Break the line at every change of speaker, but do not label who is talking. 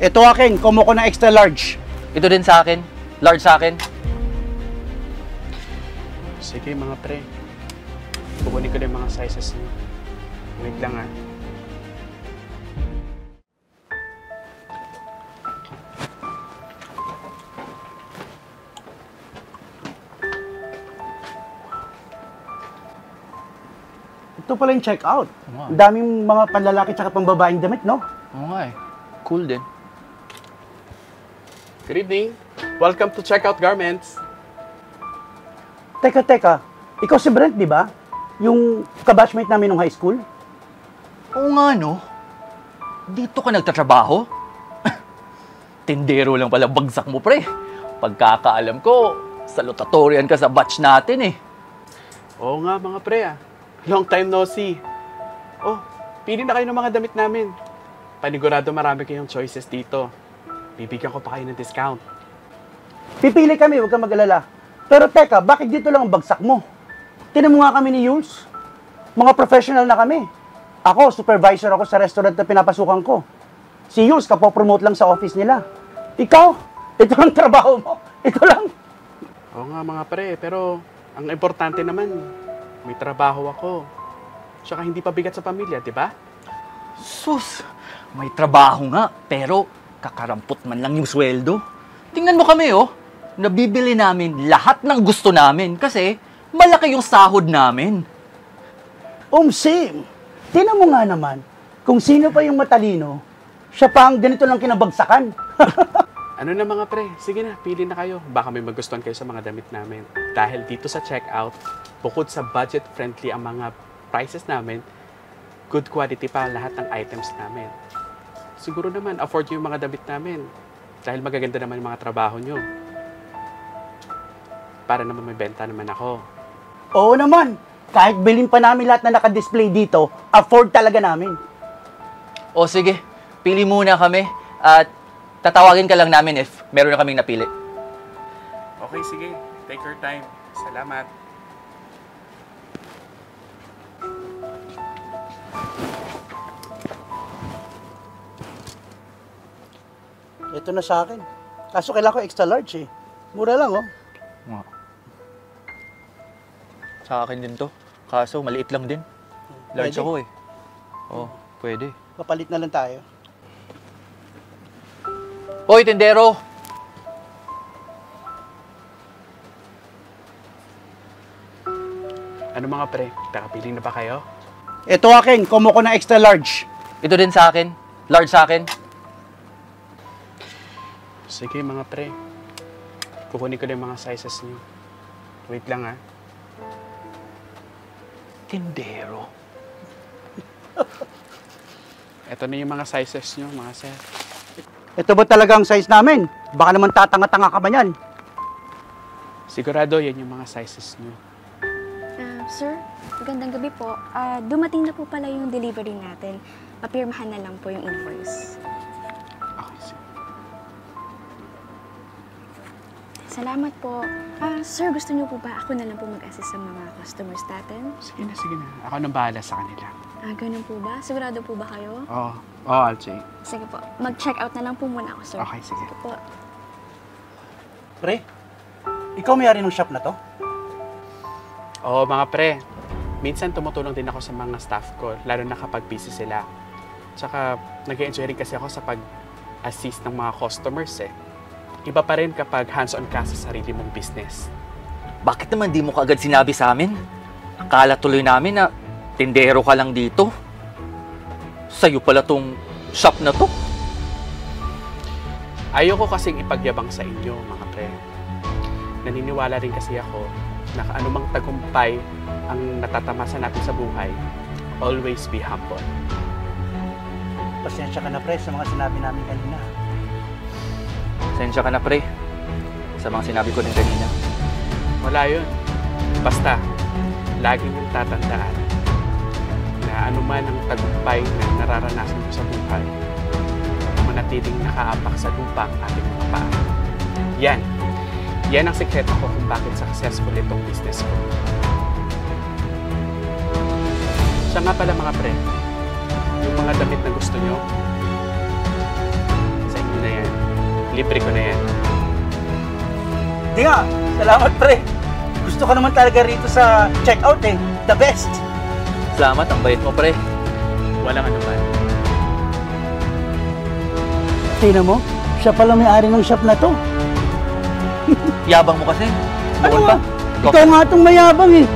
Ito akin, kumo ko ng extra large.
Ito din sa akin. Large sa akin.
Sige mga pre. Kukunin ko din mga sizes niyo. Wait lang ha.
Ito pala yung check-out. Ang daming mga panlalaki tsaka pambabaeng damit, no?
Oo nga eh. Cool din.
Good evening. Welcome to Checkout Garments.
Teka. Ikaw si Brent, di ba? Yung kabatchmate namin nung high school?
Oo nga no. Dito ka nagtatrabaho? Tindero lang pala bagsak mo pre. Pagkakaalam ko, salutatorian ka sa batch natin eh.
Oo nga mga pre ah. Long time no see. Oh, pili na kayo ng mga damit namin. Panigurado marami kayong choices dito. Bibigyan ko pa kayo ng discount.
Pipili kami, huwag kang mag-alala. Pero teka, bakit dito lang ang bagsak mo? Tinan mo nga kami ni Yules. Mga professional na kami. Ako, supervisor ako sa restaurant na pinapasukan ko. Si Yules, kapopromote lang sa office nila. Ikaw, ito lang trabaho mo. Ito lang.
Oo nga mga pre, pero ang importante naman, may trabaho ako. Tsaka hindi pa bigat sa pamilya, di ba?
Sus, may trabaho nga, pero kakarampot man lang yung sweldo. Tingnan mo kami oh, nabibili namin lahat ng gusto namin kasi malaki yung sahod namin.
Same. Tinan mo nga naman, kung sino pa yung matalino, siya pa ang ganito lang kinabagsakan.
Ano na mga pre, sige na, pili na kayo. Baka may magustuhan kayo sa mga damit namin. Dahil dito sa checkout, bukod sa budget-friendly ang mga prices namin, good quality pa lahat ng items namin. Siguro naman, afford nyo yung mga damit namin. Dahil magaganda naman yung mga trabaho nyo. Para naman may benta naman ako.
Oo naman, kahit bilhin pa namin lahat na nakadisplay dito, afford talaga namin.
O sige, pili muna kami at tatawagin ka lang namin if meron na kaming napili.
Okay, sige. Take your time. Salamat.
Ito na sa akin. Kaso kailangan ko extra large eh. Mura lang oh.
Nga. Sa akin din to. Kaso maliit lang din. Large
Pwede.
ako eh. Oo, pwede.
Papalit na lang tayo.
Hoy, tindero!
Ano mga pre? Nakapili na ba kayo?
Ito akin, kumo ko ng extra large.
Ito din sa akin. Large sa akin.
Sige mga pre. Kukunin ko din mga sizes niyo. Wait lang ha.
Tindero.
Ito na yung mga sizes niyo, mga sir.
Ito ba talaga ang size namin? Baka naman tatanga-tanga ka ba yan?
Sigurado yan yung mga sizes niyo.
Sir, magandang gabi po. Dumating na po pala yung delivery natin. Papirmahan na lang po yung invoice.
Okay, sige.
Salamat po. Sir, gusto niyo po ba ako na lang po mag-assist sa mga customers natin?
Sige na, sige na. Ako nang bahala sa kanila.
Ganun po ba? Sigurado po ba kayo?
Oo, I'll check.
Sige po. Mag-check out na lang po muna ako, sir.
Okay, sige.
Sige po.
Pre, ikaw may-ari ng shop na to?
Oo, mga pre. Minsan tumutulong din ako sa mga staff ko, lalo na kapag busy sila. Tsaka, nag-enjoy rin kasi ako sa pag-assist ng mga customers eh. Iba pa rin kapag hands-on ka sa sarili mong business.
Bakit naman di mo kaagad sinabi sa amin? Akala tuloy namin na tindero ka lang dito. Sa'yo pala tong shop na to.
Ayoko kasing ipagyabang sa inyo, mga pre. Naniniwala rin kasi ako na anumang tagumpay ang natatamasa natin sa buhay, always be humble.
Pasensya ka na pre sa mga sinabi namin kanina.
Pasensya ka na pre sa mga sinabi ko din kanina.
Wala yun. Basta, laging yung tatandaan na anuman ang tagumpay na nararanasan mo sa buhay, manatiling nakaapak sa lupa ang ating mga paa. Yan ang sekreto ko kung bakit successful itong business ko. Siya nga pala mga pre, yung mga damit na gusto nyo, sa inyo libre ko na yan.
Di nga, salamat pre. Gusto ko naman talaga rito sa checkout eh. The best.
Salamat, ang bait mo, pre.
Walang ano ba.
Tingnan mo, siya pala may-ari ng shop na to.
Yabang mo kasi.
Ano
Bukod
ba?
pa.
Ikaw nga itong mayabang eh.